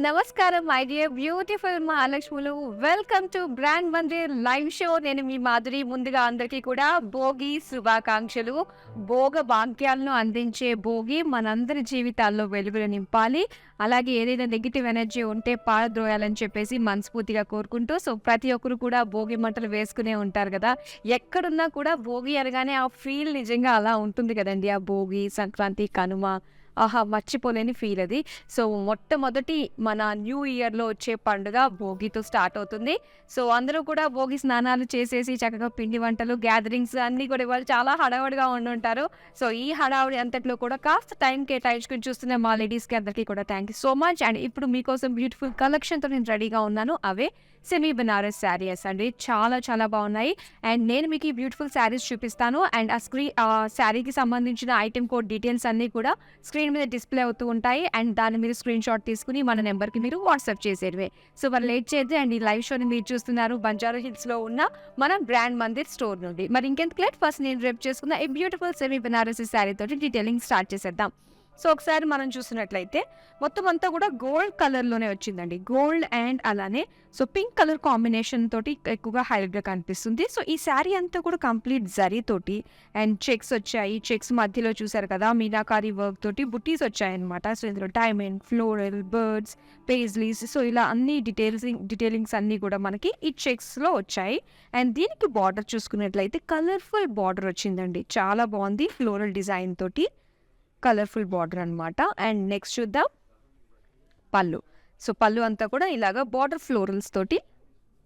నమస్కారం my dear beautiful మహాలక్ష్ములు. Welcome to brand Mandir live show. నేను మీ మాధురి. ముందుగా అందరికీ కూడా భోగి శుభాకాంక్షలు. భోగ భాగ్యాలను అందించే భోగి మనందరి జీవితాల్లో వెలుగులు నింపాలి. అలాగే ఏదైనా నెగిటివ్ ఎనర్జీ ఉంటే పారద్రోయాలని చెప్పేసి మనస్ఫూర్తిగా కోరుకుంటూ, సో ప్రతి ఒక్కరు కూడా భోగి మంటలు వేసుకునే ఉంటారు కదా. ఎక్కడున్నా కూడా భోగి అనగానే ఆ ఫీల్ నిజంగా అలా ఉంటుంది కదండి. ఆ భోగి, సంక్రాంతి, కనుమ, ఆహా! మర్చిపోలేని ఫీల్ అది. సో, మొట్టమొదటి మన న్యూ ఇయర్‌లో వచ్చే పండుగ భోగితో స్టార్ట్ అవుతుంది. సో, అందరూ కూడా భోగి స్నానాలు చేసేసి చక్కగా పిండి వంటలు, గ్యాదరింగ్స్ అన్నీ కూడా ఇవాళ చాలా హడావుడిగా ఉండుంటారు. సో, ఈ హడావుడి అంతట్లో కూడా కాస్త టైం కేటాయించుకొని చూస్తున్న మా లేడీస్‌కి అందరికీ కూడా thank you so much. And ఇప్పుడు మీకోసం బ్యూటిఫుల్ కలెక్షన్‌తో నేను రెడీగా ఉన్నాను. అవే సెమీ బనారస్ శారీస్ అండి. చాలా చాలా బాగున్నాయి. అండ్ నేను మీకు ఈ బ్యూటిఫుల్ శారీస్ చూపిస్తాను. అండ్ ఆ శారీకి సంబంధించిన ఐటెమ్ కోడ్ డీటెయిల్స్ అన్నీ కూడా స్క్రీన్ మీద డిస్‌ప్లే అవుతూ ఉంటాయి. అండ్ దాన్ని మీరు స్క్రీన్ షాట్ తీసుకొని మన నెంబర్‌కి మీరు వాట్సాప్ చేసేయడమే. సో, మరి లేట్ చేయొద్దు. అండ్ ఈ లైవ్ షోని మీరు చూస్తున్నారు బంజారా హిల్స్‌లో ఉన్న మన బ్రాండ్ మందిర్ స్టోర్ నుండి. మరి ఇంకెందుకు లేట్, ఫస్ట్ నేను రేపు చేసుకున్న ఈ బ్యూటిఫుల్ సెమీ బనారసి శారీ తోటి డీటెయిలింగ్ స్టార్ట్ చేసేద్దాం. సో, ఒకసారి మనం చూసినట్లయితే మొత్తం అంతా కూడా గోల్డ్ కలర్‌లోనే వచ్చిందండి. గోల్డ్ అండ్ అలానే సో పింక్ కలర్ కాంబినేషన్ తోటి ఎక్కువగా హైలైట్‌గా కనిపిస్తుంది. సో, ఈ శారీ అంతా కూడా కంప్లీట్ జరీ తోటి అండ్ చెక్స్ వచ్చాయి. చెక్స్ మధ్యలో చూసారు కదా, మీనాకారి వర్క్ తోటి బుట్టీస్ వచ్చాయన్నమాట. సో, ఇందులో diamond, floral, birds, paisleys, so ఇలా అన్ని డీటెయిలింగ్స్ అన్నీ కూడా మనకి ఈ చెక్స్‌లో వచ్చాయి. అండ్ దీనికి బార్డర్ చూసుకున్నట్లయితే కలర్‌ఫుల్ బార్డర్ వచ్చిందండి. చాలా బాగుంది. ఫ్లోరల్ డిజైన్ తోటి కలర్‌ఫుల్ బార్డర్ అనమాట. అండ్ నెక్స్ట్ చూద్దాం పళ్ళు. సో, పళ్ళు అంతా కూడా ఇలాగా బార్డర్ ఫ్లోరల్స్ తోటి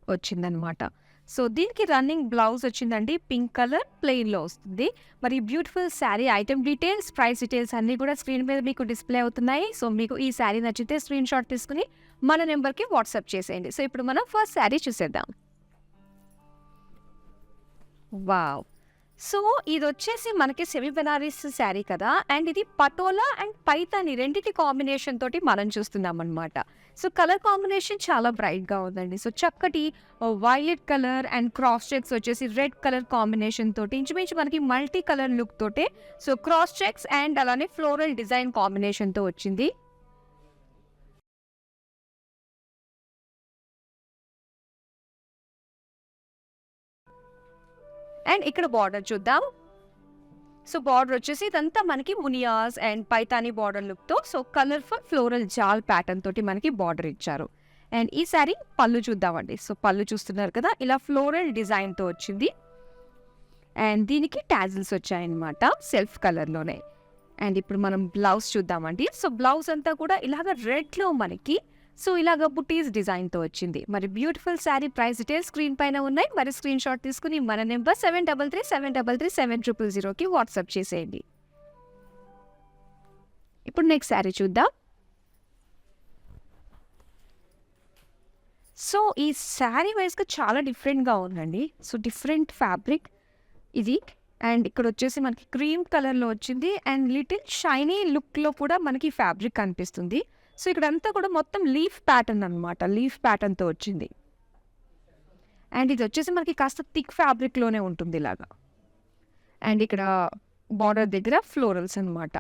వచ్చిందనమాట. సో, దీనికి రన్నింగ్ బ్లౌజ్ వచ్చిందండి. పింక్ కలర్ ప్లెయిన్‌లో వస్తుంది. మరి beautiful sari item details, price details అన్నీ కూడా స్క్రీన్ మీద మీకు డిస్‌ప్లే అవుతున్నాయి. సో, మీకు ఈ శారీ నచ్చితే స్క్రీన్ షాట్ తీసుకొని మన నెంబర్‌కి వాట్సాప్ చేసేయండి. సో, ఇప్పుడు మనం ఫస్ట్ శారీ చూసేద్దాం. వావ్! సో, ఇదొచ్చేసి మనకి సెమీ బనారస్ శారీ కదా. అండ్ ఇది పటోలా అండ్ పైతాని రెండిటి కాంబినేషన్ తోటి మనం చూస్తున్నామనమాట. సో, కలర్ కాంబినేషన్ చాలా బ్రైట్‌గా ఉందండి. సో, చక్కటి violet colour and cross checks వచ్చేసి రెడ్ కలర్ కాంబినేషన్ తోటి ఇంచుమించు మనకి మల్టీ కలర్ లుక్ తోటే సో, క్రాస్ చెక్స్ అండ్ అలానే ఫ్లోరల్ డిజైన్ కాంబినేషన్‌తో వచ్చింది. అండ్ ఇక్కడ బార్డర్ చూద్దాం. సో, బార్డర్ వచ్చేసి ఇదంతా మనకి మునియాస్ అండ్ పైతాని బార్డర్ లుక్‌తో సో, కలర్‌ఫుల్ ఫ్లోరల్ జాల్ ప్యాటర్న్ తోటి మనకి బార్డర్ ఇచ్చారు. అండ్ ఈ సారీ పళ్ళు చూద్దామండి. సో, పళ్ళు చూస్తున్నారు కదా, ఇలా ఫ్లోరల్ డిజైన్‌తో వచ్చింది. అండ్ దీనికి టాజిల్స్ వచ్చాయన్నమాట సెల్ఫ్ కలర్‌లోనే. అండ్ ఇప్పుడు మనం బ్లౌజ్ చూద్దామండి. సో, బ్లౌజ్ అంతా కూడా ఇలాగ రెడ్‌లో మనకి సో, ఇలాగ బుటీస్ డిజైన్‌తో వచ్చింది. మరి beautiful sari price details screen పైన ఉన్నాయి. మరి స్క్రీన్ షాట్ తీసుకొని మన నెంబర్ 7337337000కి వాట్సాప్ చేసేయండి. ఇప్పుడు నెక్స్ట్ శారీ చూద్దాం. సో, ఈ శారీ వైస్‌గా చాలా డిఫరెంట్‌గా ఉందండి. సో, డిఫరెంట్ ఫ్యాబ్రిక్ ఇది. అండ్ ఇక్కడొచ్చేసి మనకి క్రీమ్ కలర్‌లో వచ్చింది. అండ్ లిటిల్ షైనీ లుక్‌లో కూడా మనకి ఫ్యాబ్రిక్ కనిపిస్తుంది. సో, ఇక్కడంతా కూడా మొత్తం లీఫ్ ప్యాటర్న్ అనమాట. లీఫ్ ప్యాటర్న్‌తో వచ్చింది. అండ్ ఇదొచ్చేసి మనకి కాస్త థిక్ ఫ్యాబ్రిక్‌లోనే ఉంటుంది ఇలాగా. అండ్ ఇక్కడ బార్డర్ దగ్గర ఫ్లోరల్స్ అనమాట.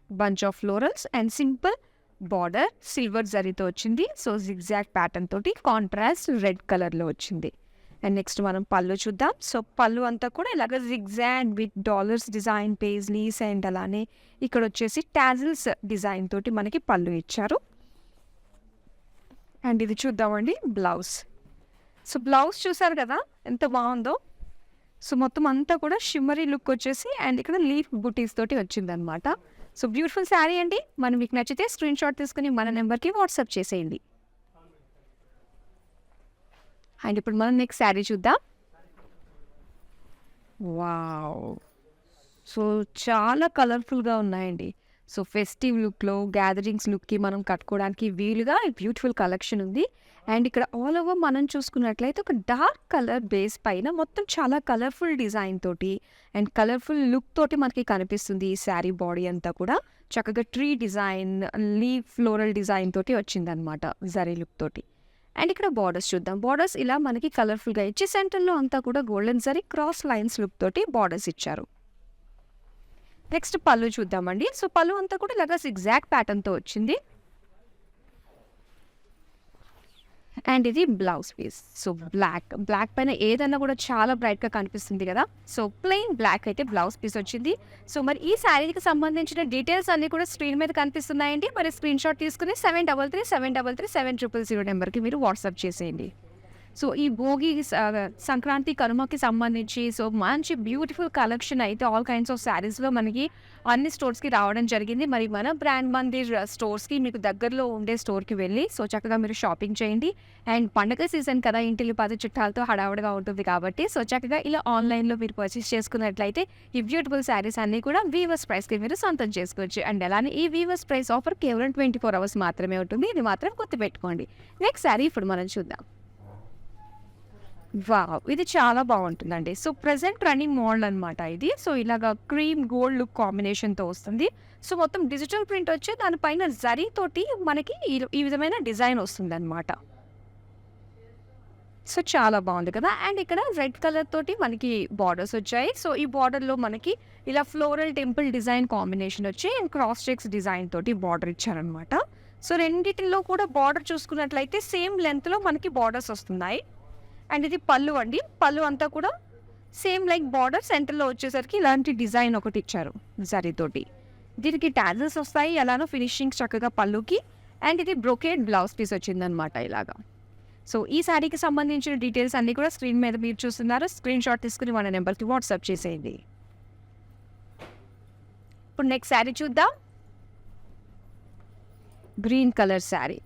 Bunch of florals and simple border silver జరీతో వచ్చింది. సో, జిగ్‌జాగ్ ప్యాటర్న్ తోటి కాంట్రాస్ట్ రెడ్ కలర్‌లో వచ్చింది. అండ్ నెక్స్ట్ మనం పళ్ళు చూద్దాం. సో, పళ్ళు అంతా కూడా ఇలాగ zigzag with dollars design, paisleys and అలానే ఇక్కడొచ్చేసి టాజిల్స్ డిజైన్ తోటి మనకి పళ్ళు ఇచ్చారు. అండ్ ఇది చూద్దామండి బ్లౌజ్. సో, బ్లౌజ్ చూసారు కదా ఎంత బాగుందో. సో, మొత్తం అంతా కూడా షిమ్మరీ లుక్ వచ్చేసి అండ్ ఇక్కడ లీఫ్ బుటీస్ తోటి వచ్చిందనమాట. సో, బ్యూటిఫుల్ శారీ అండి. మనం మీకు నచ్చితే స్క్రీన్ షాట్ తీసుకుని మన నెంబర్‌కి వాట్సాప్ చేసేయండి. అండ్ ఇప్పుడు మనం నెక్స్ట్ శారీ చూద్దాం. వావ్! సో, చాలా కలర్‌ఫుల్‌గా ఉన్నాయండి. సో, ఫెస్టివ్ లుక్‌లో గ్యాదరింగ్స్ లుక్‌కి మనం కట్టుకోవడానికి వీలుగా బ్యూటిఫుల్ కలెక్షన్ ఉంది. అండ్ ఇక్కడ ఆల్ ఓవర్ మనం చూసుకున్నట్లయితే ఒక డార్క్ కలర్ బేస్ పైన మొత్తం చాలా కలర్‌ఫుల్ డిజైన్ తోటి అండ్ కలర్‌ఫుల్ లుక్ తోటి మనకి కనిపిస్తుంది ఈ శారీ బాడీ అంతా కూడా. చక్కగా tree design, leaf floral design తోటి వచ్చిందనమాట జరీ లుక్ తోటి. అండ్ ఇక్కడ బార్డర్స్ చూద్దాం. బార్డర్స్ ఇలా మనకి కలర్‌ఫుల్‌గా ఇచ్చి సెంటర్‌లో అంతా కూడా golden zari cross lines look తోటి బార్డర్స్ ఇచ్చారు. నెక్స్ట్ పళ్ళు చూద్దామండి. సో, పళ్ళు అంతా కూడా ఇలాగా జిగ్‌జాగ్ ప్యాటర్న్‌తో వచ్చింది. అండ్ ఇది బ్లౌజ్ పీస్. సో బ్లాక్ పైన ఏదన్నా కూడా చాలా బ్రైట్గా కనిపిస్తుంది కదా. సో ప్లెయిన్ బ్లాక్ అయితే బ్లౌజ్ పీస్ వచ్చింది. సో మరి ఈ శారీకి సంబంధించిన డీటెయిల్స్ అన్నీ కూడా స్క్రీన్ మీద కనిపిస్తున్నాయండి. మరి స్క్రీన్ షాట్ తీసుకుని 7337337000 నెంబర్కి మీరు వాట్సాప్ చేసేయండి. సో ఈ భోగి సంక్రాంతి కనుమకి సంబంధించి సో మంచి బ్యూటిఫుల్ కలెక్షన్ అయితే ఆల్ కైండ్స్ ఆఫ్ శారీస్లో మనకి అన్ని స్టోర్స్కి రావడం జరిగింది. మరి మన బ్రాండ్ మందిర్ స్టోర్స్కి మీకు దగ్గరలో ఉండే స్టోర్కి వెళ్ళి సో చక్కగా మీరు షాపింగ్ చేయండి. అండ్ పండగ సీజన్ కదా, ఇంటిలి 10 చుట్టాలతో హడావుడిగా ఉంటుంది కాబట్టి సో చక్కగా ఇలా ఆన్లైన్లో మీరు పర్చేస్ చేసుకున్నట్లయితే ఈ బ్యూటిఫుల్ శారీస్ అన్నీ కూడా వీవర్స్ ప్రైస్కి మీరు సొంతం చేసుకోవచ్చు. అండ్ అలానే ఈ వీవర్స్ ప్రైస్ ఆఫర్ కేవలం 24 hours మాత్రమే ఉంటుంది. ఇది మాత్రం గుర్తుపెట్టుకోండి. నెక్స్ట్ శారీ ఇప్పుడు మనం చూద్దాం. వావ్! ఇది చాలా బాగుంటుందండి. సో ప్రెజెంట్ రన్నింగ్ మోడల్ అనమాట ఇది. సో ఇలాగా క్రీమ్ గోల్డ్ లుక్ కాంబినేషన్తో వస్తుంది. సో మొత్తం డిజిటల్ ప్రింట్ వచ్చి దానిపైన జరీతోటి మనకి ఈ విధమైన డిజైన్ వస్తుందన్నమాట. సో చాలా బాగుంది కదా. అండ్ ఇక్కడ రెడ్ కలర్ తోటి మనకి బార్డర్స్ వచ్చాయి. సో ఈ బార్డర్లో మనకి ఇలా ఫ్లోరల్ టెంపుల్ డిజైన్ కాంబినేషన్ వచ్చి అండ్ క్రాస్ చెక్స్ డిజైన్ తోటి బార్డర్ ఇచ్చారనమాట. సో రెండింటిలో కూడా బార్డర్ చూసుకున్నట్లయితే సేమ్ లెంత్లో మనకి బార్డర్స్ వస్తున్నాయి. అండ్ ఇది పళ్ళు అండి. పళ్ళు అంతా కూడా సేమ్ లైక్ బార్డర్ సెంటర్లో వచ్చేసరికి ఇలాంటి డిజైన్ ఒకటి ఇచ్చారు జరీతోటి. దీనికి టాజల్స్ వస్తాయి, అలానో ఫినిషింగ్ చక్కగా పళ్ళుకి. అండ్ ఇది బ్రొకేడ్ బ్లౌజ్ పీస్ వచ్చిందనమాట ఇలాగా. సో ఈ శారీకి సంబంధించిన డీటెయిల్స్ అన్నీ కూడా స్క్రీన్ మీద మీరు చూస్తున్నారు. స్క్రీన్ షాట్ తీసుకుని మన నెంబర్కి వాట్సాప్ చేసేయండి. ఇప్పుడు నెక్స్ట్ శారీ చూద్దాం. Green colour sari.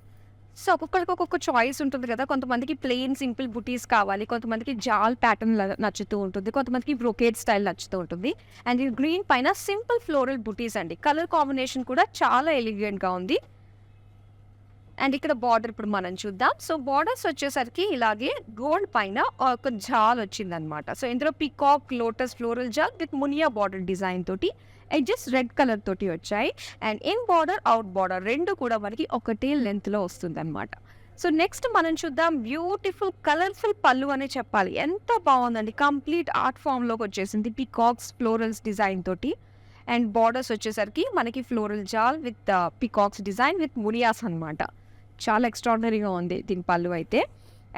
సో ఒక్కొక్కరికి ఒక్కొక్క చాయిస్ ఉంటుంది కదా. కొంతమందికి ప్లెయిన్ సింపుల్ బుటీస్ కావాలి, కొంతమందికి జాల్ ప్యాటర్న్ నచ్చుతూ ఉంటుంది, కొంతమందికి బ్రొకేడ్ స్టైల్ నచ్చుతూ ఉంటుంది. అండ్ ఈ గ్రీన్ పైన సింపుల్ ఫ్లోరల్ బుటీస్ అండి. కలర్ కాంబినేషన్ కూడా చాలా ఎలిగెంట్గా ఉంది. అండ్ ఇక్కడ బార్డర్ ఇప్పుడు మనం చూద్దాం. సో బార్డర్స్ వచ్చేసరికి ఇలాగే గోల్డ్ పైన ఒక జాల్ వచ్చిందనమాట. సో ఇందులో పికాక్ లోటస్ ఫ్లోరల్ జాల్ విత్ మునియా బార్డర్ డిజైన్ తోటి ఎడ్జెస్ రెడ్ కలర్ తోటి వచ్చాయి. And in border out border రెండు కూడా మనకి ఒకటే లెంత్లో వస్తుంది అనమాట. సో నెక్స్ట్ మనం చూద్దాం. బ్యూటిఫుల్ కలర్ఫుల్ పళ్ళు అనే చెప్పాలి. ఎంత బాగుందండి. కంప్లీట్ ఆర్ట్ ఫామ్లోకి వచ్చేసింది పికాక్స్ ఫ్లోరల్స్ డిజైన్ తోటి. అండ్ బార్డర్స్ వచ్చేసరికి మనకి ఫ్లోరల్ జాల్ విత్ పికాక్స్ డిజైన్ విత్ మునియాస్ అనమాట. చాలా ఎక్స్ట్రాడినరీగా ఉంది దీని పళ్ళు అయితే.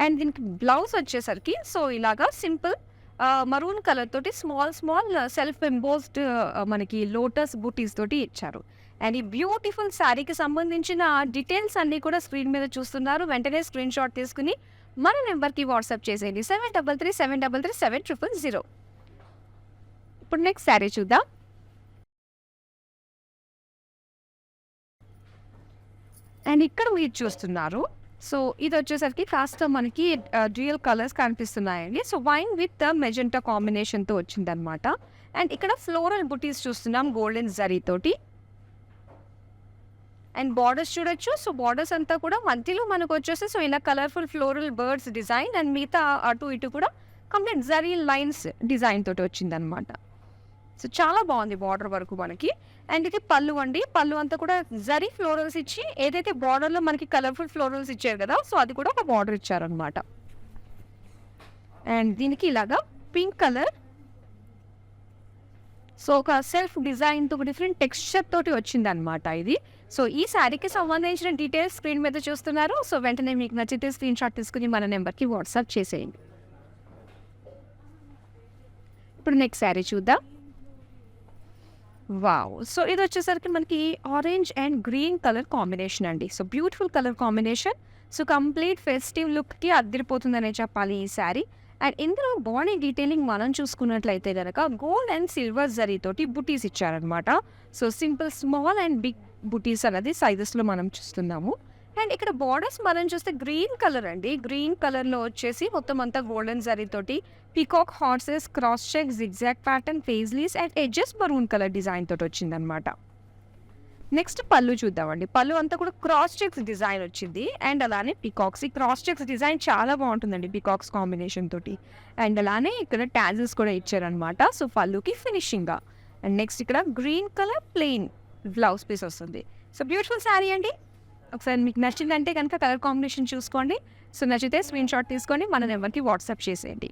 అండ్ దీనికి బ్లౌజ్ వచ్చేసరికి సో ఇలాగా సింపుల్ మరూన్ కలర్ తోటి స్మాల్ సెల్ఫ్ ఎంబోస్డ్ మనకి లోటస్ బూటీస్ తోటి ఇచ్చారు. అండ్ ఈ బ్యూటిఫుల్ శారీకి సంబంధించిన డీటెయిల్స్ అన్నీ కూడా స్క్రీన్ మీద చూస్తున్నారు. వెంటనే స్క్రీన్ షాట్ తీసుకుని మన నెంబర్కి వాట్సాప్ చేసేయండి 7337337000. ఇప్పుడు నెక్స్ట్ శారీ చూద్దాం. అండ్ ఇక్కడ మీరు చూస్తున్నారు. సో ఇది వచ్చేసరికి కాస్త మనకి డ్యూయల్ కలర్స్ కనిపిస్తున్నాయండి. సో వైన్ విత్ మెజెంటా కాంబినేషన్తో వచ్చిందనమాట. అండ్ ఇక్కడ ఫ్లోరల్ బుటీస్ చూస్తున్నాం గోల్డెన్ జరీతోటి. అండ్ బార్డర్స్ చూడొచ్చు. సో బార్డర్స్ అంతా కూడా మధ్యలో మనకు వచ్చేసి సో ఇలా colourful floral birds design and మిగతా అటు ఇటు కూడా కంప్లీట్ జరీ లైన్స్ డిజైన్ తోటి వచ్చిందనమాట. సో చాలా బాగుంది బార్డర్ వరకు మనకి. అండ్ ఇది పళ్ళు అండి. పళ్ళు అంతా కూడా జరీ ఫ్లోరల్స్ ఇచ్చి ఏదైతే బార్డర్లో మనకి కలర్ఫుల్ ఫ్లోరల్స్ ఇచ్చారు కదా సో అది కూడా ఒక బార్డర్ ఇచ్చారనమాట. అండ్ దీనికి ఇలాగా పింక్ కలర్ సో ఒక సెల్ఫ్ డిజైన్తో ఒక డిఫరెంట్ టెక్స్చర్ తోటి వచ్చిందనమాట ఇది. సో ఈ శారీకి సంబంధించిన డీటెయిల్స్ స్క్రీన్ మీద చూస్తున్నారు. సో వెంటనే మీకు నచ్చితే స్క్రీన్ షాట్ తీసుకుని మన నెంబర్కి వాట్సాప్ చేసేయండి. ఇప్పుడు నెక్స్ట్ శారీ చూద్దాం. వావ్! సో ఇది వచ్చేసరికి మనకి orange and green colour combination అండి. So beautiful colour combination. So complete festive లుక్కి అద్దరిపోతుందనే చెప్పాలి ఈ శారీ. అండ్ ఇందులో బాడీ డీటెయిలింగ్ మనం చూసుకున్నట్లయితే కనుక గోల్డ్ అండ్ సిల్వర్ జరీతోటి బుటీస్ ఇచ్చారనమాట. So simple small and big బుటీస్ అనేది సైజెస్లో మనం చూస్తున్నాము. అండ్ ఇక్కడ బార్డర్స్ మనం చూస్తే గ్రీన్ కలర్ అండి. గ్రీన్ కలర్లో వచ్చేసి మొత్తం అంతా గోల్డెన్ జరీతోటి peacock horses cross check zigzag pattern paisleys and edges maroon colour design తోటి వచ్చిందనమాట. నెక్స్ట్ పళ్ళు చూద్దామండి. పళ్ళు అంతా కూడా క్రాస్ చెక్స్ డిజైన్ వచ్చింది. అండ్ అలానే పీకాక్స్. ఈ క్రాస్ చెక్స్ డిజైన్ చాలా బాగుంటుందండి పీకాక్స్ కాంబినేషన్ తోటి. అండ్ అలానే ఇక్కడ టాజిల్స్ కూడా ఇచ్చారనమాట. సో పళ్ళుకి ఫినిషింగ్గా. అండ్ నెక్స్ట్ ఇక్కడ green colour plain blouse piece వస్తుంది. సో బ్యూటిఫుల్ శారీ అండి. ఒకసారి మీకు నచ్చిందంటే కనుక కలర్ కాంబినేషన్ చూసుకోండి. సో నచ్చితే స్క్రీన్ షాట్ తీసుకొని మన నెంబర్కి వాట్సాప్ చేసేయండి.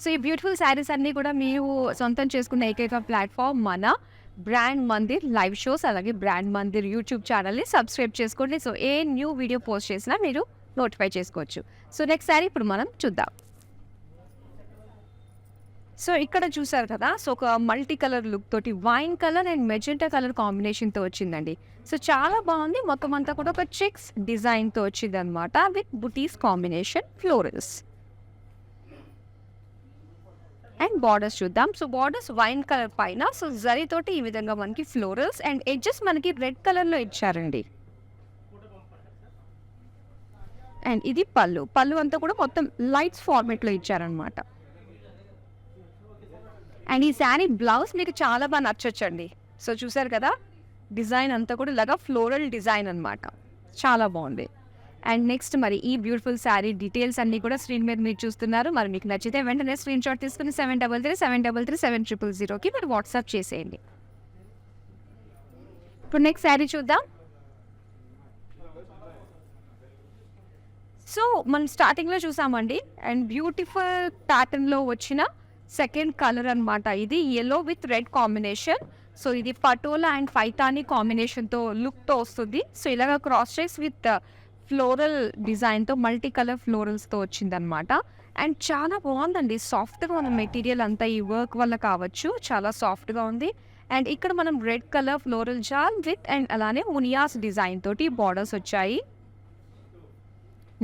సో ఈ బ్యూటిఫుల్ శారీస్ అన్నీ కూడా మీరు సొంతం చేసుకున్న ఏకైక ప్లాట్ఫామ్ మన బ్రాండ్ మందిర్ లైవ్ షోస్, అలాగే బ్రాండ్ మందిర్ యూట్యూబ్ ఛానల్ని సబ్స్క్రైబ్ చేసుకోండి. So a new video post చేసినా మీరు నోటిఫై చేసుకోవచ్చు. సో నెక్స్ట్ శారీ ఇప్పుడు మనం చూద్దాం. సో ఇక్కడ చూసారు కదా, సో ఒక మల్టీ కలర్ లుక్ తోటి wine colour and magenta colour కాంబినేషన్తో వచ్చిందండి. సో చాలా బాగుంది. మొత్తం అంతా కూడా ఒక చెక్స్ డిజైన్తో వచ్చింది అనమాట, with buttis combination florals and borders చూద్దాం. సో బార్డర్స్ వైన్ కలర్ పైన సో జరీతోటి ఈ విధంగా మనకి ఫ్లోరల్స్ అండ్ ఎడ్జెస్ మనకి రెడ్ కలర్లో ఇచ్చారండి. అండ్ ఇది పళ్ళు అంతా కూడా మొత్తం లైట్స్ ఫార్మేట్లో ఇచ్చారనమాట. అండ్ ఈ శారీ బ్లౌజ్ మీకు చాలా బాగా నచ్చొచ్చండి. సో చూసారు కదా, డిజైన్ అంతా కూడా ఇలాగా ఫ్లోరల్ డిజైన్ అనమాట, చాలా బాగుంది. అండ్ నెక్స్ట్ మరి ఈ బ్యూటిఫుల్ శారీ డీటెయిల్స్ అన్నీ కూడా స్క్రీన్ మీద మీరు చూస్తున్నారు. మరి మీకు నచ్చితే వెంటనే స్క్రీన్ షాట్ తీసుకుని 7337337000కి మీరు వాట్సాప్ చేసేయండి. ఇప్పుడు నెక్స్ట్ శారీ చూద్దాం. సో మనం స్టార్టింగ్లో చూసామండి, అండ్ బ్యూటిఫుల్ ప్యాటర్న్లో వచ్చిన సెకండ్ కలర్ అనమాట. ఇది yellow with red combination. So ఇది పటోలా అండ్ పైతానీ కాంబినేషన్తో లుక్తో వస్తుంది. సో ఇలాగ క్రాస్ చెక్స్ విత్ ఫ్లోరల్ డిజైన్తో మల్టీ కలర్ ఫ్లోరల్స్తో వచ్చిందనమాట. అండ్ చాలా బాగుందండి, సాఫ్ట్గా ఉన్న మెటీరియల్ అంతా ఈ వర్క్ వల్ల కావచ్చు, చాలా సాఫ్ట్గా ఉంది. అండ్ ఇక్కడ మనం రెడ్ కలర్ ఫ్లోరల్ జాల్ విత్ అండ్ అలానే మునియాస్ డిజైన్ తోటి బార్డర్స్ వచ్చాయి.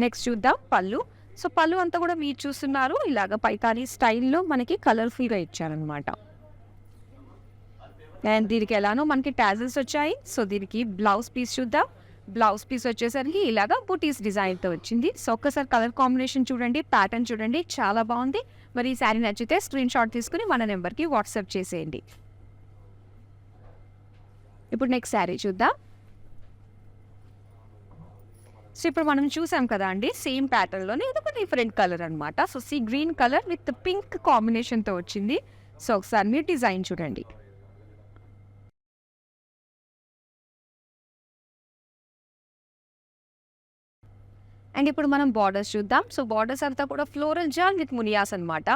నెక్స్ట్ చూద్దాం పళ్ళు. సో పళ్ళు అంతా కూడా మీరు చూస్తున్నారు, ఇలాగ పైతానీ స్టైల్లో మనకి కలర్ఫుల్గా ఇచ్చారనమాట. అండ్ దీనికి ఎలానో మనకి టాజిల్స్ వచ్చాయి. సో దీనికి బ్లౌజ్ పీస్ చూద్దాం. బ్లౌజ్ పీస్ వచ్చేసరికి ఇలాగ బుటీస్ డిజైన్తో వచ్చింది. సో ఒక్కసారి కలర్ కాంబినేషన్ చూడండి, ప్యాటర్న్ చూడండి, చాలా బాగుంది. మరి ఈ శారీ నచ్చితే స్క్రీన్ షాట్ తీసుకుని మన నెంబర్కి వాట్సాప్ చేసేయండి. ఇప్పుడు నెక్స్ట్ శారీ చూద్దాం. సో ఇప్పుడు మనం చూసాం కదా అండి, సేమ్ ప్యాటర్న్లోనే ఇది ఒక డిఫరెంట్ కలర్ అనమాట. So sea green colour with pink కాంబినేషన్తో వచ్చింది. సో ఒకసారి మీరు డిజైన్ చూడండి. అండ్ ఇప్పుడు మనం బార్డర్స్ చూద్దాం. సో బార్డర్స్ అంతా కూడా ఫ్లోరల్ జాల్ విత్ మునియాస్ అనమాట.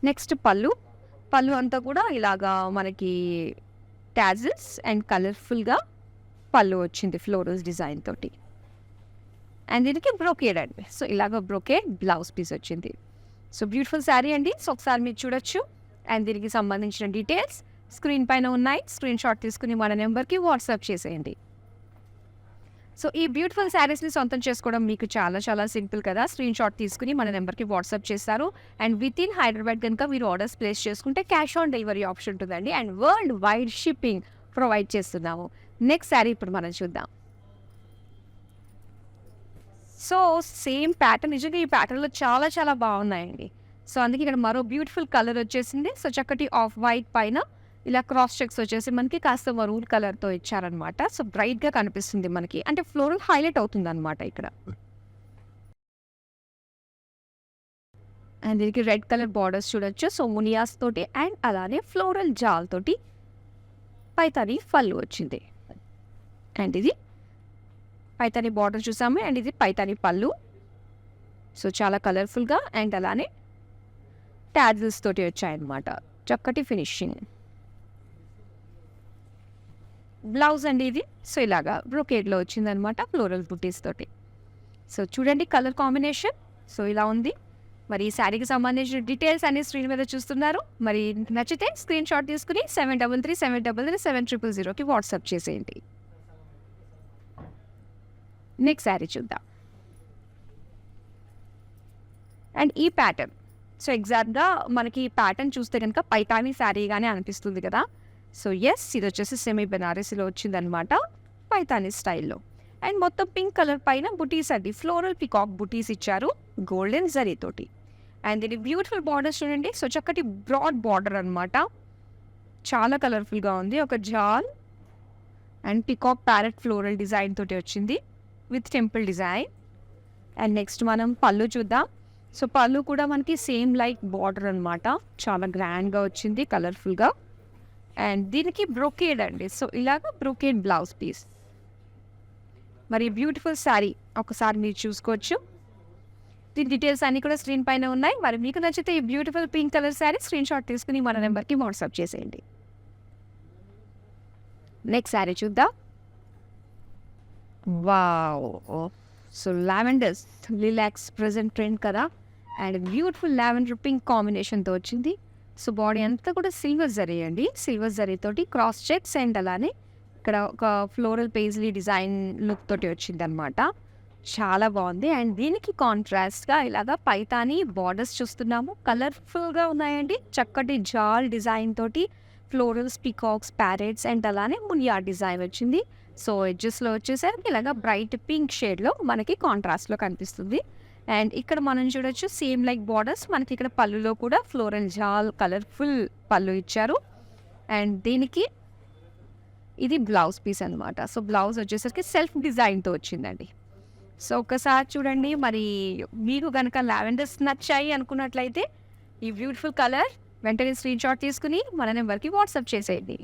నెక్స్ట్ పళ్ళు అంతా కూడా ఇలాగా మనకి టాజిల్స్ అండ్ కలర్ఫుల్గా పళ్ళు వచ్చింది ఫ్లోరల్స్ డిజైన్ తోటి. అండ్ దీనికి బ్రోకేడ్ అండి. సో ఇలాగ బ్రోకేడ్ బ్లౌజ్ పీస్ వచ్చింది. సో బ్యూటిఫుల్ శారీ అండి. సో ఒకసారి మీరు చూడొచ్చు. అండ్ దీనికి సంబంధించిన డీటెయిల్స్ స్క్రీన్ పైన ఉన్నాయి, స్క్రీన్ షాట్ తీసుకుని మన నెంబర్కి వాట్సాప్ చేసేయండి. సో ఈ బ్యూటిఫుల్ శారీస్ని సొంతం చేసుకోవడం మీకు చాలా చాలా సింపుల్ కదా. స్క్రీన్ షాట్ తీసుకుని మన నెంబర్కి వాట్సాప్ చేస్తారు. అండ్ విత్ ఇన్ హైదరాబాద్ కనుక మీరు ఆర్డర్స్ ప్లేస్ చేసుకుంటే క్యాష్ ఆన్ డెలివరీ ఆప్షన్ ఉంటుందండి. And world wide shipping provide చేస్తున్నాము. నెక్స్ట్ శారీ ఇప్పుడు మనం చూద్దాం. సో సేమ్ ప్యాటర్న్, నిజంగా ఈ ప్యాటర్న్లో చాలా చాలా బాగున్నాయండి. సో అందుకే ఇక్కడ మరో బ్యూటిఫుల్ కలర్ వచ్చేసింది. సో చక్కటి ఆఫ్ వైట్ పైన ఇలా క్రాస్ చెక్స్ వచ్చేసి మనకి కాస్త మరూన్ కలర్తో ఇచ్చారనమాట. సో బ్రైట్గా కనిపిస్తుంది మనకి, అంటే ఫ్లోరల్ హైలైట్ అవుతుంది అనమాట ఇక్కడ. అండ్ దీనికి రెడ్ కలర్ బార్డర్స్ చూడొచ్చు. సో మునియాస్ తోటి అండ్ అలానే ఫ్లోరల్ జాల్ తోటి పైతానీ పళ్ళు వచ్చింది. అండ్ ఇది పైతానీ బార్డర్ చూసాము, అండ్ ఇది పైతానీ పళ్ళు. సో చాలా కలర్ఫుల్గా అండ్ అలానే టాజిల్స్ తోటి వచ్చాయన్నమాట, చక్కటి ఫినిషింగ్. బ్లౌజ్ అండి ఇది. సో ఇలాగా బ్రోకేడ్లో వచ్చిందనమాట ఫ్లోరల్ బుటీస్ తోటి. సో చూడండి కలర్ కాంబినేషన్. సో ఇలా ఉంది. మరి ఈ శారీకి సంబంధించిన డీటెయిల్స్ అన్ని స్క్రీన్ మీద చూస్తున్నారు. మరి నచ్చితే స్క్రీన్ షాట్ తీసుకుని 7337337000కి వాట్సాప్ చేసేయండి. నెక్స్ట్ శారీ చూద్దాం. అండ్ ఈ ప్యాటర్న్, సో ఎగ్జాక్ట్గా మనకి ఈ ప్యాటర్న్ చూస్తే కనుక పైతానీ శారీగానే అనిపిస్తుంది కదా. సో ఎస్, ఇది వచ్చేసి సెమీ బెనారసీలో వచ్చిందనమాట, పైతానీ స్టైల్లో. అండ్ మొత్తం పింక్ కలర్ పైన బుటీస్ అండి, ఫ్లోరల్ పికాక్ బుటీస్ ఇచ్చారు గోల్డెన్ జరీతోటి. అండ్ దీని బ్యూటిఫుల్ బార్డర్స్ చూడండి. సో చక్కటి బ్రాడ్ బార్డర్ అనమాట, చాలా కలర్ఫుల్గా ఉంది. ఒక జాల్ and peacock parrot floral design తోటి వచ్చింది with temple design. And next మనం పళ్ళు చూద్దాం. సో పళ్ళు కూడా మనకి సేమ్ లైక్ బార్డర్ అనమాట, చాలా గ్రాండ్గా వచ్చింది, కలర్ఫుల్గా. అండ్ దీనికి బ్రోకేడ్ అండి. సో ఇలాగ బ్రోకేడ్ బ్లౌజ్ పీస్. మరి బ్యూటిఫుల్ శారీ ఒకసారి మీరు చూసుకోవచ్చు. దీని డీటెయిల్స్ అన్నీ కూడా స్క్రీన్ పైన ఉన్నాయి. మరి మీకు నచ్చితే ఈ beautiful pink colour sari screen shot తీసుకుని మన నెంబర్కి వాట్సాప్ చేసేయండి. నెక్స్ట్ శారీ చూద్దాం. Wow! So lavenders relax present trend కదా, అండ్ బ్యూటిఫుల్ లావెండర్ పింక్ కాంబినేషన్తో వచ్చింది. సో బాడీ అంతా కూడా సిల్వర్ జరీ అండి, సిల్వర్ జరీతోటి క్రాస్ చెక్స్ అండ్ అలానే ఇక్కడ ఒక ఫ్లోరల్ పేజ్లీ డిజైన్ లుక్ తోటి వచ్చింది అనమాట. చాలా బాగుంది. అండ్ దీనికి కాంట్రాస్ట్గా ఇలాగా పైతాని బార్డర్స్ చూస్తున్నాము, కలర్ఫుల్గా ఉన్నాయండి. చక్కటి జాల్ డిజైన్ తోటి ఫ్లోరల్స్, పికాక్స్, ప్యారెట్స్ అండ్ అలానే మునియా డిజైన్ వచ్చింది. సో ఎడ్జెస్లో వచ్చేసరికి ఇలాగా బ్రైట్ పింక్ షేడ్లో మనకి కాంట్రాస్ట్లో కనిపిస్తుంది. అండ్ ఇక్కడ మనం చూడొచ్చు సేమ్ లైక్ బార్డర్స్ మనకి ఇక్కడ పళ్ళులో కూడా ఫ్లోరల్ జాల్ కలర్ఫుల్ పళ్ళు ఇచ్చారు. అండ్ దీనికి ఇది బ్లౌజ్ పీస్ అనమాట. సో బ్లౌజ్ వచ్చేసరికి సెల్ఫ్ డిజైన్తో వచ్చిందండి. సో ఒకసారి చూడండి, మరి మీకు కనుక లావెండర్స్ నచ్చాయి అనుకున్నట్లయితే ఈ బ్యూటిఫుల్ కలర్ వెంటనే స్క్రీన్ షాట్ తీసుకుని మన నెంబర్కి వాట్సాప్ చేసేయండి.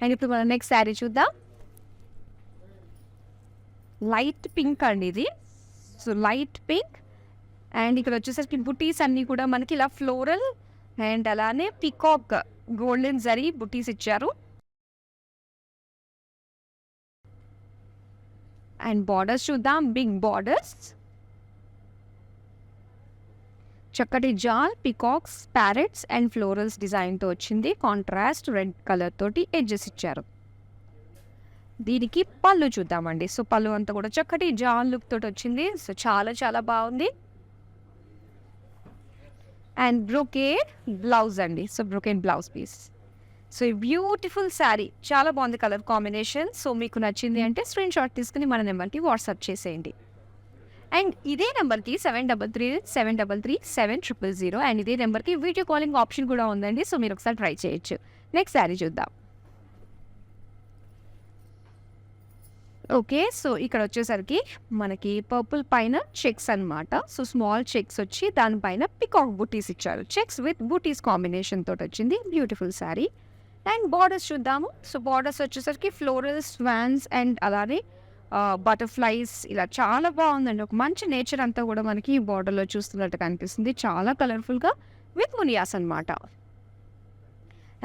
అండ్ ఇప్పుడు మనం నెక్స్ట్ శారీ చూద్దాం. లైట్ పింక్ అండి ఇది. సో లైట్ పింక్ అండ్ ఇక్కడ వచ్చేసరికి బుటీస్ అన్నీ కూడా మనకి ఇలా ఫ్లోరల్ అండ్ అలానే పికాక్ గోల్డెన్ జరీ బుటీస్ ఇచ్చారు. అండ్ బార్డర్స్ చూద్దాం, బిగ్ బార్డర్స్, చక్కటి జాల్, పికాక్స్, ప్యారెట్స్ అండ్ ఫ్లోరల్స్ డిజైన్తో వచ్చింది. కాంట్రాస్ట్ రెడ్ కలర్ తోటి ఎడ్జెస్ ఇచ్చారు. దీనికి పళ్ళు చూద్దామండి. సో పళ్ళు అంతా కూడా చక్కటి జాల్ లుక్ తోటి వచ్చింది. సో చాలా చాలా బాగుంది. అండ్ బ్రోకేడ్ బ్లౌజ్ అండి. So brocade blouse piece. So ఈ బ్యూటిఫుల్ శారీ చాలా బాగుంది కలర్ కాంబినేషన్. సో మీకు నచ్చింది అంటే స్క్రీన్ షాట్ తీసుకుని మన నెంబర్కి వాట్సాప్ చేసేయండి. అండ్ ఇదే నెంబర్కి 7337337000 అండ్ ఇదే నెంబర్కి వీడియో కాలింగ్ ఆప్షన్ కూడా ఉందండి. సో మీరు ఒకసారి ట్రై చేయొచ్చు. నెక్స్ట్ శారీ చూద్దాం. ఓకే, సో ఇక్కడ వచ్చేసరికి మనకి పర్పుల్ పైన చెక్స్ అనమాట. సో స్మాల్ చెక్స్ వచ్చి దానిపైన పికాక్ బుటీస్ ఇచ్చారు. చెక్స్ విత్ బుటీస్ కాంబినేషన్ తోటి వచ్చింది బ్యూటిఫుల్ శారీ. అండ్ బార్డర్స్ చూద్దాము. సో బార్డర్స్ వచ్చేసరికి ఫ్లోరల్ స్వాన్స్ అండ్ అలానే బటర్ఫ్లైస్ ఇలా చాలా బాగుందండి. ఒక మంచి నేచర్ అంతా కూడా మనకి ఈ బార్డర్లో చూస్తున్నట్టు కనిపిస్తుంది. చాలా కలర్ఫుల్గా విత్ మునియాస్ అనమాట.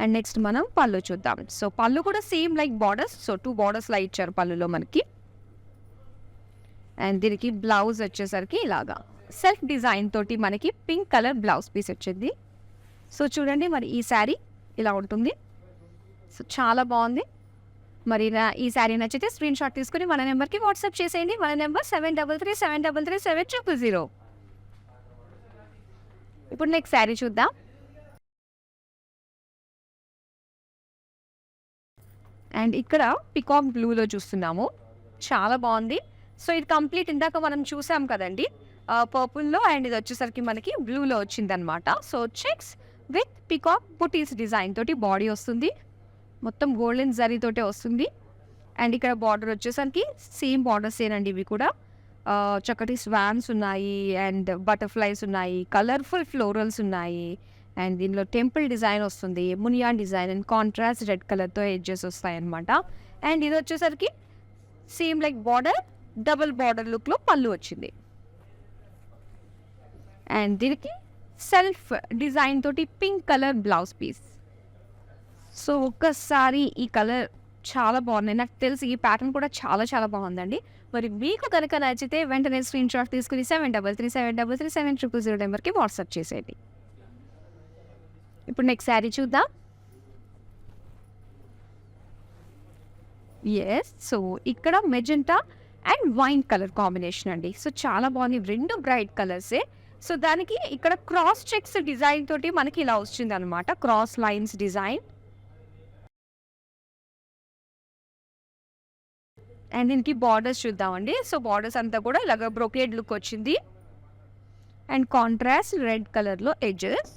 అండ్ నెక్స్ట్ మనం పళ్ళు చూద్దాం. సో పళ్ళు కూడా సేమ్ లైక్ బార్డర్స్. సో 2 బార్డర్స్లా ఇచ్చారు పళ్ళులో మనకి. అండ్ దీనికి బ్లౌజ్ వచ్చేసరికి ఇలాగా సెల్ఫ్ డిజైన్ తోటి మనకి పింక్ కలర్ బ్లౌజ్ పీస్ వచ్చింది. సో చూడండి, మరి ఈ శారీ ఇలా ఉంటుంది. సో చాలా బాగుంది. మరి ఈ శారీ నచ్చితే స్క్రీన్ షాట్ తీసుకుని మన నెంబర్కి వాట్సాప్ చేసేయండి. మన నెంబర్ 7337337000. ఇప్పుడు నెక్స్ట్ శారీ చూద్దాం. అండ్ ఇక్కడ పికాక్ బ్లూలో చూస్తున్నాము, చాలా బాగుంది. సో ఇది కంప్లీట్ ఇందాక మనం చూసాం కదండి పర్పుల్లో, అండ్ ఇది వచ్చేసరికి మనకి బ్లూలో వచ్చిందనమాట. So checks with peacock buttis design తోటి బాడీ వస్తుంది. మొత్తం గోల్డెన్ జరీతోటే వస్తుంది. అండ్ ఇక్కడ బార్డర్ వచ్చేసరికి సేమ్ బార్డర్స్ ఏనండి ఇవి కూడా. చక్కటి స్వాన్స్ ఉన్నాయి అండ్ బటర్ఫ్లైస్ ఉన్నాయి, కలర్ఫుల్ ఫ్లోరల్స్ ఉన్నాయి. అండ్ దీనిలో టెంపుల్ డిజైన్ వస్తుంది, మునియాన్ డిజైన్ అండ్ కాంట్రాస్ట్ రెడ్ కలర్తో ఎడ్జెస్ వస్తాయి అనమాట. అండ్ ఇది వచ్చేసరికి same like border, double border లుక్లో పళ్ళు వచ్చింది. అండ్ దీనికి సెల్ఫ్ డిజైన్ తోటి pink colour blouse piece. So ఒక్కసారి ఈ కలర్ చాలా బాగున్నాయి. నాకు తెలిసి ఈ ప్యాటర్న్ కూడా చాలా చాలా బాగుందండి. మరి మీకు కనుక నచ్చితే వెంటనే స్క్రీన్ షాట్ తీసుకుని 7337337000 నెంబర్కి వాట్సాప్ చేసేయండి. ఇప్పుడు నెక్స్ట్ శారీ చూద్దాం. ఎస్, సో ఇక్కడ magenta and wine colour combination అండి. సో చాలా బాగుంది, 2 బ్రైట్ కలర్సే. సో దానికి ఇక్కడ క్రాస్ చెక్స్ డిజైన్ తోటి మనకి ఇలా వచ్చింది అనమాట, క్రాస్ లైన్స్ డిజైన్. అండ్ దీనికి బార్డర్స్ చూద్దామండి. సో బార్డర్స్ అంతా కూడా ఇలాగ బ్రోకేడ్ లుక్ వచ్చింది. అండ్ కాంట్రాస్ట్ రెడ్ కలర్లో ఎడ్జెస్.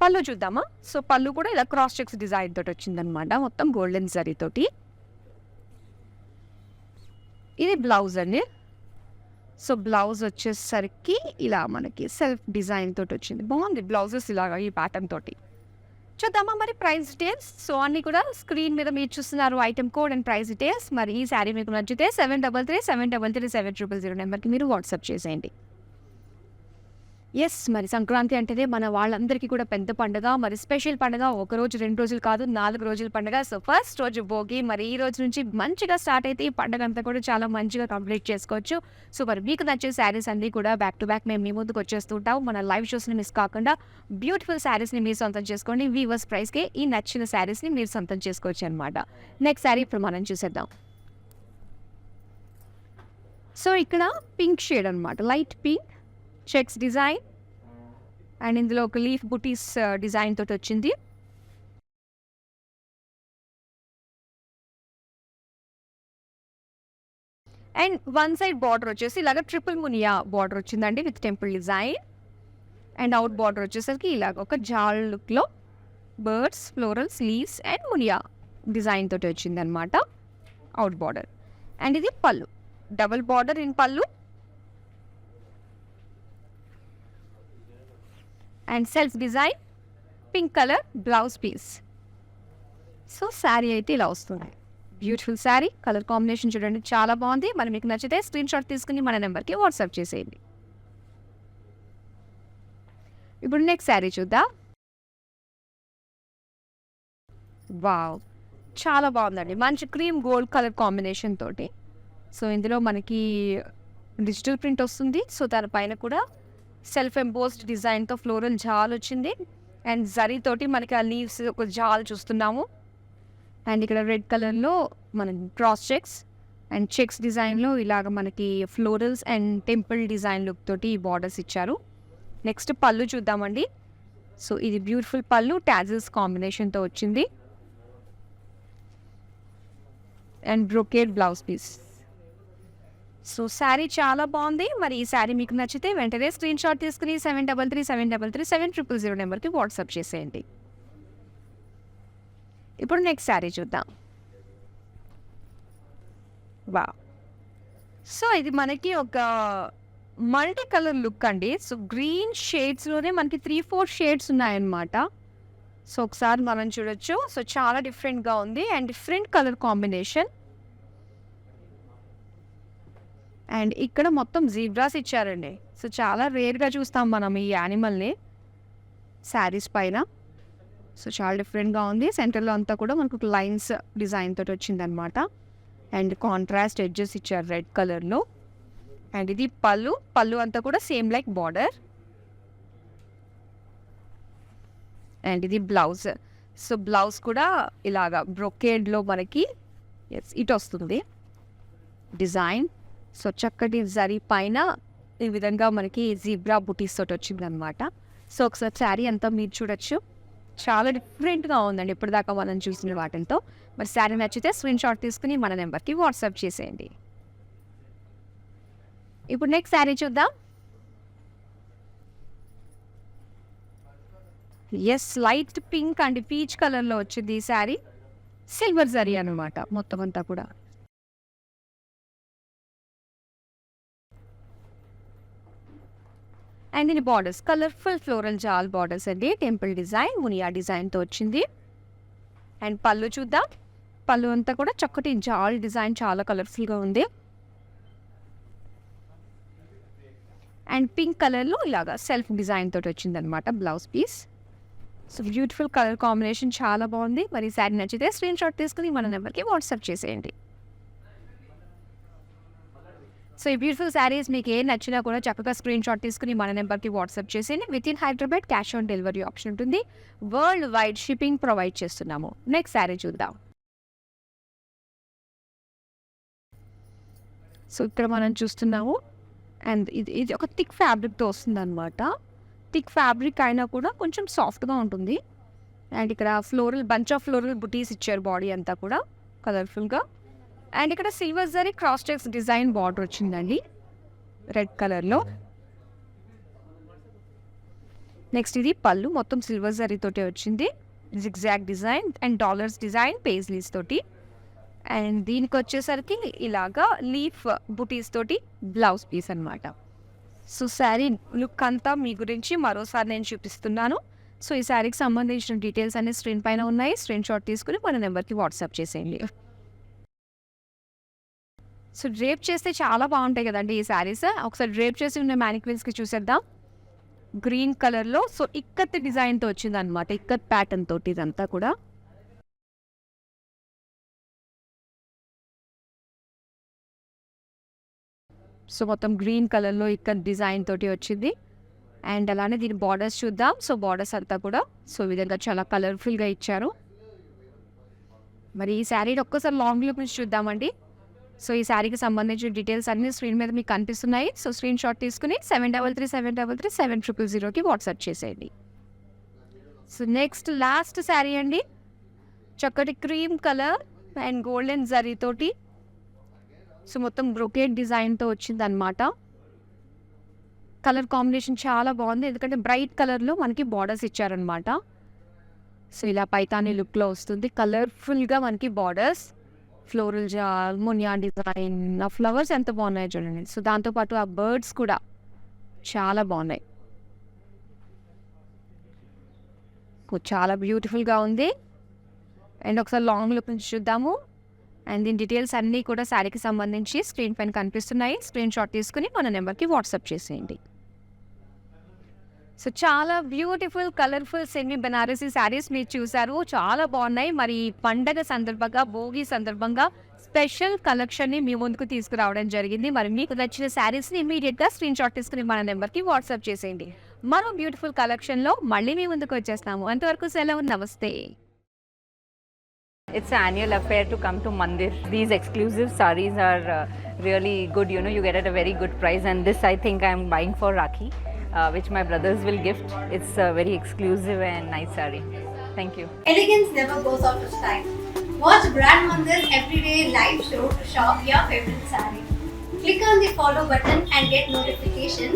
పళ్ళు చూద్దామా. సో పళ్ళు కూడా ఇలా క్రాస్ చెక్స్ డిజైన్ తోటి వచ్చిందనమాట, మొత్తం గోల్డెన్ జరీ తోటి. ఇది బ్లౌజ్ అండి. సో బ్లౌజ్ వచ్చేసరికి ఇలా మనకి సెల్ఫ్ డిజైన్ తోటి వచ్చింది. బాగుంది బ్లౌజెస్ ఇలాగా ఈ ప్యాటర్న్ తోటి, చూద్దామా మరి ప్రైస్ డీటెయిల్స్. సో అన్నీ కూడా స్క్రీన్ మీద మీరు చూస్తున్నారు item code and price details. మరి ఈ శారీ మీకు నచ్చితే 7337337000 నెంబర్కి మీరు వాట్సాప్ చేసేయండి. మరి సంక్రాంతి అంటేనే మన వాళ్ళందరికీ కూడా పెద్ద పండుగ. మరి స్పెషల్ పండుగ. ఒక రోజు 2 రోజులు కాదు, 4 రోజుల పండుగ. సో ఫస్ట్ రోజు భోగి. మరి ఈ రోజు నుంచి మంచిగా స్టార్ట్ అయితే ఈ పండుగ అంతా కూడా చాలా మంచిగా కంప్లీట్ చేసుకోవచ్చు. సో మరి మీకు నచ్చే శారీస్ అన్నీ కూడా బ్యాక్ టు బ్యాక్ మేము మీ ముందుకు వచ్చేస్తూ ఉంటాం. మన లైవ్ షోస్ని మిస్ కాకుండా బ్యూటిఫుల్ శారీస్ని మీరు సొంతం చేసుకోండి. వీవర్స్ ప్రైస్కే ఈ నచ్చిన శారీస్ని మీరు సొంతం చేసుకోవచ్చు అనమాట. నెక్స్ట్ శారీ ఇప్పుడు మనం చూసేద్దాం. సో ఇక్కడ పింక్ షేడ్ అనమాట, light pink checks design and ఇందులో ఒక లీఫ్ బుటీస్ డిజైన్ తోటి వచ్చింది. అండ్ వన్ సైడ్ బార్డర్ వచ్చేసి ఇలాగ ట్రిపుల్ మునియా బార్డర్ వచ్చిందండి with temple design. And out border వచ్చేసరికి ఇలాగ ఒక జాల్ లుక్లో బర్డ్స్, ఫ్లోరల్స్, లీవ్స్ అండ్ మునియా డిజైన్ తోటి వచ్చింది అనమాట అవుట్ బార్డర్. అండ్ ఇది పళ్ళు, డబుల్ బార్డర్ ఇన్ పళ్ళు and self design, pink colour blouse piece. So sari అయితే ఇలా వస్తుంది. బ్యూటిఫుల్ శారీ, కలర్ కాంబినేషన్ చూడండి చాలా బాగుంది. మరి మీకు నచ్చితే స్క్రీన్ షాట్ తీసుకుని మన నెంబర్కి వాట్సాప్ చేసేయండి. ఇప్పుడు నెక్స్ట్ శారీ చూద్దాం. వావ్, చాలా బాగుందండి. మంచి క్రీమ్ గోల్డ్ కలర్ కాంబినేషన్ తోటి. సో ఇందులో మనకి డిజిటల్ ప్రింట్ వస్తుంది. సో దానిపైన కూడా సెల్ఫ్ ఎంబోస్డ్ డిజైన్తో ఫ్లోరల్ జాల్ వచ్చింది. అండ్ జరీ తోటి మనకి ఆ లీవ్స్ ఒక జాల్ చూస్తున్నాము. అండ్ ఇక్కడ రెడ్ కలర్లో మన క్రాస్ చెక్స్ అండ్ చెక్స్ డిజైన్లో ఇలాగ మనకి florals and temple design look తోటి ఈ బార్డర్స్ ఇచ్చారు. నెక్స్ట్ పళ్ళు చూద్దామండి. సో ఇది బ్యూటిఫుల్ పళ్ళు, టాజిల్స్ కాంబినేషన్తో వచ్చింది and brocade blouse piece. So sari చాలా బాగుంది. మరి ఈ శారీ మీకు నచ్చితే వెంటనే స్క్రీన్ షాట్ తీసుకుని 7337337000 నెంబర్కి వాట్సాప్ చేసేయండి. ఇప్పుడు నెక్స్ట్ శారీ చూద్దాం. వా, సో ఇది మనకి ఒక మల్టీ కలర్ లుక్ అండి. సో గ్రీన్ షేడ్స్లోనే మనకి 3-4 షేడ్స్ ఉన్నాయన్నమాట. సో ఒకసారి మనం చూడొచ్చు. సో చాలా డిఫరెంట్గా ఉంది and different colour combination. And ఇక్కడ మొత్తం జీబ్రాస్ ఇచ్చారండి. సో చాలా రేర్గా చూస్తాం మనం ఈ యానిమల్ని శారీస్ పైన. సో చాలా డిఫరెంట్గా ఉంది. సెంటర్లో అంతా కూడా మనకు లైన్స్ డిజైన్ తోటి వచ్చిందనమాట. అండ్ కాంట్రాస్ట్ ఎడ్జెస్ ఇచ్చారు రెడ్ కలర్లో. అండ్ ఇది పళ్ళు, పళ్ళు అంతా కూడా సేమ్ లైక్ బార్డర్. అండ్ ఇది బ్లౌజ్. సో బ్లౌజ్ కూడా ఇలాగా బ్రొకేడ్లో మనకి ఇటు వస్తుంది డిజైన్. సో చక్కటి జరీ పైన ఈ విధంగా మనకి జీబ్రా బుటీస్ తోటి వచ్చింది అనమాట. సో ఒకసారి శారీ అంతా మీరు చూడొచ్చు, చాలా డిఫరెంట్గా ఉందండి ఇప్పటిదాకా మనం చూసిన వాటితో. మరి శారీ నచ్చితే స్క్రీన్ షాట్ తీసుకుని మన నెంబర్కి వాట్సాప్ చేసేయండి. ఇప్పుడు నెక్స్ట్ శారీ చూద్దాం. లైట్ పింక్ అండ్ పీచ్ కలర్లో వచ్చింది ఈ శారీ. సిల్వర్ జరీ అనమాట మొత్తం అంతా కూడా. అండ్ ఇది బార్డర్స్ కలర్ఫుల్ ఫ్లోరల్ జాల్ బార్డర్స్ అండి. టెంపుల్ డిజైన్, మునియా డిజైన్తో వచ్చింది. అండ్ పళ్ళు చూద్దాం. పళ్ళు అంతా కూడా చక్కటి జాల్ డిజైన్, చాలా కలర్ఫుల్గా ఉంది. అండ్ పింక్ కలర్లో ఇలాగా సెల్ఫ్ డిజైన్ తోటి వచ్చింది అనమాట blouse piece. So beautiful colour combination చాలా బాగుంది. మరి శారీ నచ్చితే స్క్రీన్ షాట్ తీసుకుని మన నెంబర్కి వాట్సాప్ చేసేయండి. సో ఈ బ్యూటిఫుల్ శారీస్ మీకు ఏ నచ్చినా కూడా చక్కగా స్క్రీన్ షాట్ తీసుకుని మన నెంబర్కి వాట్సాప్ చేసేయండి. With in Hyderabad cash on delivery option ఉంటుంది. వరల్డ్ వైడ్ షిప్పింగ్ ప్రొవైడ్ చేస్తున్నాము. నెక్స్ట్ శారీ చూద్దాం. సో ఇక్కడ మనం చూస్తున్నాము. అండ్ ఇది ఒక థిక్ ఫ్యాబ్రిక్తో వస్తుంది అనమాట. థిక్ ఫ్యాబ్రిక్ అయినా కూడా కొంచెం సాఫ్ట్గా ఉంటుంది. అండ్ ఇక్కడ ఫ్లోరల్ బంచ్ ఆఫ్ ఫ్లోరల్ బుటీస్ ఇచ్చారు బాడీ అంతా కూడా కలర్ఫుల్గా. అండ్ ఇక్కడ silver zari cross checks design border వచ్చిందండి రెడ్ కలర్లో. నెక్స్ట్ ఇది పళ్ళు, మొత్తం సిల్వర్ జరీ తోటి వచ్చింది. Zigzag design and dollars design paisleys తోటి. అండ్ దీనికి వచ్చేసరికి ఇలాగా లీఫ్ బుటీస్ తోటి బ్లౌజ్ పీస్ అనమాట. సో శారీ లుక్ అంతా మీ గురించి మరోసారి నేను చూపిస్తున్నాను. సో ఈ శారీకి సంబంధించిన డీటెయిల్స్ అన్ని స్క్రీన్ పైన ఉన్నాయి. స్క్రీన్ షాట్ తీసుకుని మన నెంబర్కి వాట్సాప్ చేసేయండి. సో డ్రేప్ చేస్తే చాలా బాగుంటాయి కదండి ఈ శారీస్. ఒకసారి డ్రేప్ చేసి ఉన్న మ్యానిక్విన్స్కి చూసేద్దాం. గ్రీన్ కలర్లో సో ఇక్కత్ డిజైన్తో వచ్చింది అనమాట, ఇక్కత్ ప్యాటర్న్ తోటి ఇదంతా కూడా. సో మొత్తం గ్రీన్ కలర్లో ఇక్కత్ డిజైన్ తోటి వచ్చింది. అండ్ అలానే దీని బార్డర్స్ చూద్దాం. సో బార్డర్స్ అంతా కూడా సో ఈ విధంగా చాలా కలర్ఫుల్గా ఇచ్చారు. మరి ఈ శారీ ఒక్కసారి లాంగ్ లుక్ నుంచి చూద్దామండి. సో ఈ శారీకి సంబంధించిన డీటెయిల్స్ అన్ని స్క్రీన్ మీద మీకు కనిపిస్తున్నాయి. సో స్క్రీన్ షాట్ తీసుకుని 7337337000కి వాట్సాప్ చేసేయండి. సో నెక్స్ట్ లాస్ట్ శారీ అండి, చక్కటి cream colour and golden zari తోటి సో మొత్తం బ్రొకేట్ డిజైన్తో వచ్చింది అనమాట. కలర్ కాంబినేషన్ చాలా బాగుంది, ఎందుకంటే బ్రైట్ కలర్లో మనకి బార్డర్స్ ఇచ్చారనమాట. సో ఇలా పైతానీ లుక్లో వస్తుంది, కలర్ఫుల్గా మనకి బార్డర్స్, ఫ్లోరల్ జాల్, మునియా డిజైన్, ఆ ఫ్లవర్స్ ఎంత బాగున్నాయో చూడండి. సో దాంతోపాటు ఆ బర్డ్స్ కూడా చాలా బాగున్నాయి, చాలా బ్యూటిఫుల్గా ఉంది. అండ్ ఒకసారి లాంగ్ లుక్ నుంచి చూద్దాము. అండ్ దీని డీటెయిల్స్ అన్నీ కూడా శారీకి సంబంధించి స్క్రీన్ పైన కనిపిస్తున్నాయి. స్క్రీన్ షాట్ తీసుకుని మన నెంబర్కి వాట్సాప్ చేసేయండి. సో చాలా beautiful colourful semi Banarasi saris మీరు చూసారు, చాలా బాగున్నాయి. మరి పండగ సందర్భంగా, భోగి సందర్భంగా స్పెషల్ కలెక్షన్ని మీ ముందుకు తీసుకురావడం జరిగింది. మరి మీకు నచ్చిన శారీస్ని ఇమీడియట్గా స్క్రీన్ షాట్ తీసుకుని మన నెంబర్కి వాట్సాప్ చేసేయండి. మరో బ్యూటిఫుల్ కలెక్షన్లో మళ్ళీ మీ ముందుకు వచ్చేస్తాము. అంతవరకు సెలవు, నమస్తే. It's an annual affair to come to Mandir. These exclusive sarees are really good. You know, you get at a very good price. And this, I think, I'm buying for Rakhi, which my brothers will gift. It's a very exclusive and nice saree. Thank you. Elegance never goes out of style. Watch Brand Mandir everyday live show to shop your favorite saree. Click on the follow button and get notification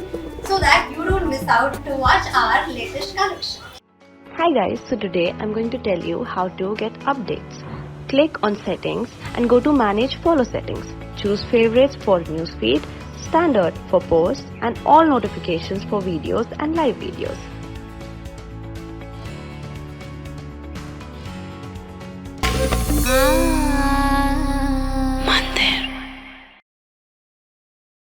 so that you don't miss out to watch our latest collection. Hi guys, so today I'm going to tell you how to get updates. Click on settings and go to manage follow settings. Choose favorites for newsfeed, standard for posts and all notifications for videos and live videos.